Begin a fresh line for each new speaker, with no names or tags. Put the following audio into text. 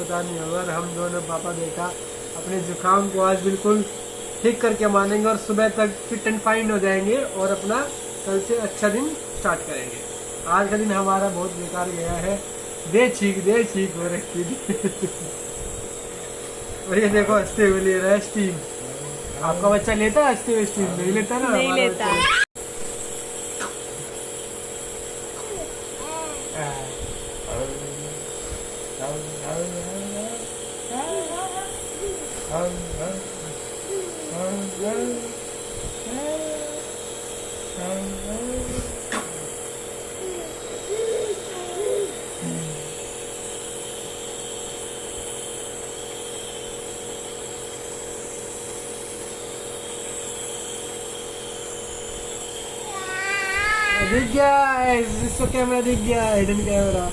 पता नहीं होगा। और हम दोनों पापा बेटा अपने जुकाम को आज बिल्कुल ठीक करके मानेंगे और सुबह तक फिट एंड फाइन हो जाएंगे और अपना कल से अच्छा दिन स्टार्ट करेंगे। आज का दिन हमारा बहुत बेकार गया है, दे छीक हो रखी थी। और ये देखो हंसते हुए ले रहा है स्टीम। आपका बच्चा लेता है हंसते हुए स्टीम? नहीं लेता ना,
नहीं लेता।
दिख गया है, इसको कैमरा दिख गया है, हिडन कैमरा।